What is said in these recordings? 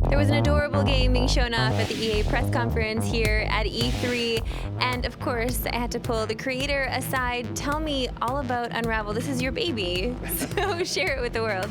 There was an adorable game being shown off at the EA press conference here at E3, and of course, I had to pull the creator aside. Tell me all about Unravel. This is your baby, so share it with the world.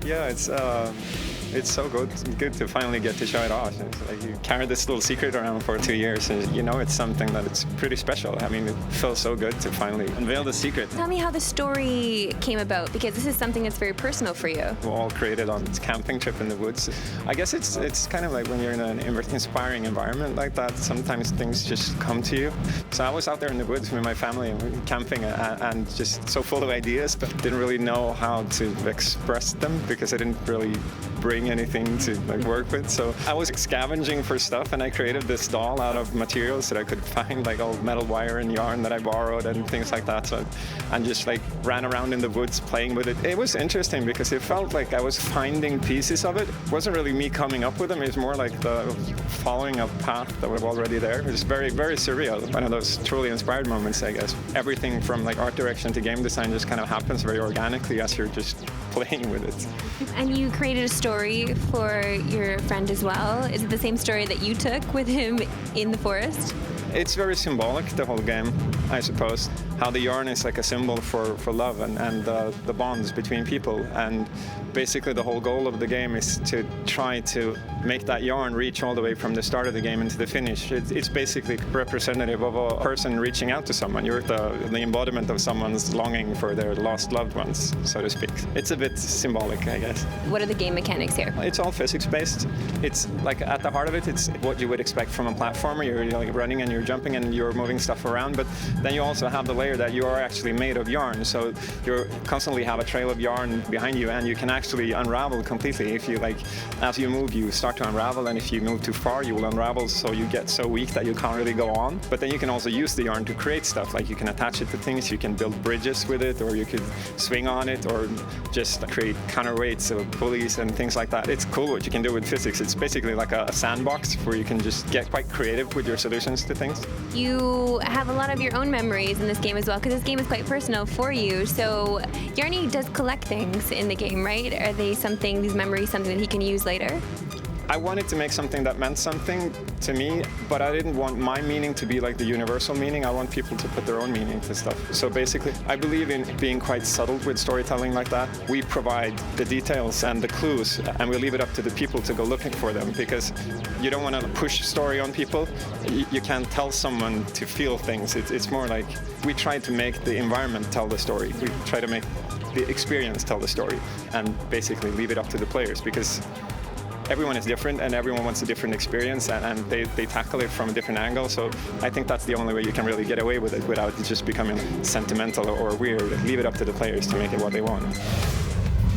Yeah, it's so good to finally get to show it off. It's like you carried this little secret around for 2 years, and you know it's something that it's pretty special. I mean, it feels so good to finally unveil the secret. Tell me how the story came about, because this is something that's very personal for you. We're all created on this camping trip in the woods. I guess it's kind of like when you're in an inspiring environment like that, sometimes things just come to you. So I was out there in the woods with my family and camping and just so full of ideas, but didn't really know how to express them because I didn't really bring anything to work with. So I was scavenging for stuff, and I created this doll out of materials that I could find, like old metal wire and yarn that I borrowed and things like that. So and just ran around in the woods playing with it. It was interesting because it felt like I was finding pieces of it. It wasn't really me coming up with them. It was more like the following a path that was already there. It was very, very surreal. One of those truly inspired moments, I guess. Everything from art direction to game design just kind of happens very organically as you're just playing with it. And you created a story for your friend as well. Is it the same story that you took with him in the forest? It's very symbolic, the whole game, I suppose. How the yarn is like a symbol for love and the bonds between people. And basically the whole goal of the game is to try to make that yarn reach all the way from the start of the game into the finish. It's basically representative of a person reaching out to someone. You're the embodiment of someone's longing for their lost loved ones, so to speak. It's a bit symbolic, I guess. What are the game mechanics here? It's all physics-based. It's like at the heart of it, it's what you would expect from a platformer. You're running and you're jumping and you're moving stuff around, but then you also have the layer that you are actually made of yarn. So you constantly have a trail of yarn behind you, and you can actually unravel completely. If you as you move, you start to unravel, and if you move too far, you will unravel, so you get so weak that you can't really go on. But then you can also use the yarn to create stuff. Like you can attach it to things, you can build bridges with it, or you could swing on it, or just create counterweights or pulleys and things like that. It's cool what you can do with physics. It's basically like a sandbox where you can just get quite creative with your solutions to things. You have a lot of your own memories in this game as well, because this game is quite personal for you. So Yarny does collect things in the game, right? Are these memories something that he can use later? I wanted to make something that meant something to me, but I didn't want my meaning to be like the universal meaning. I want people to put their own meaning to stuff. So basically, I believe in being quite subtle with storytelling like that. We provide the details and the clues, and we leave it up to the people to go looking for them, because you don't want to push story on people. You can't tell someone to feel things. It's more like we try to make the environment tell the story. We try to make the experience tell the story, and basically leave it up to the players, because everyone is different and everyone wants a different experience, and they tackle it from a different angle. So I think that's the only way you can really get away with it without it just becoming sentimental or weird. Leave it up to the players to make it what they want.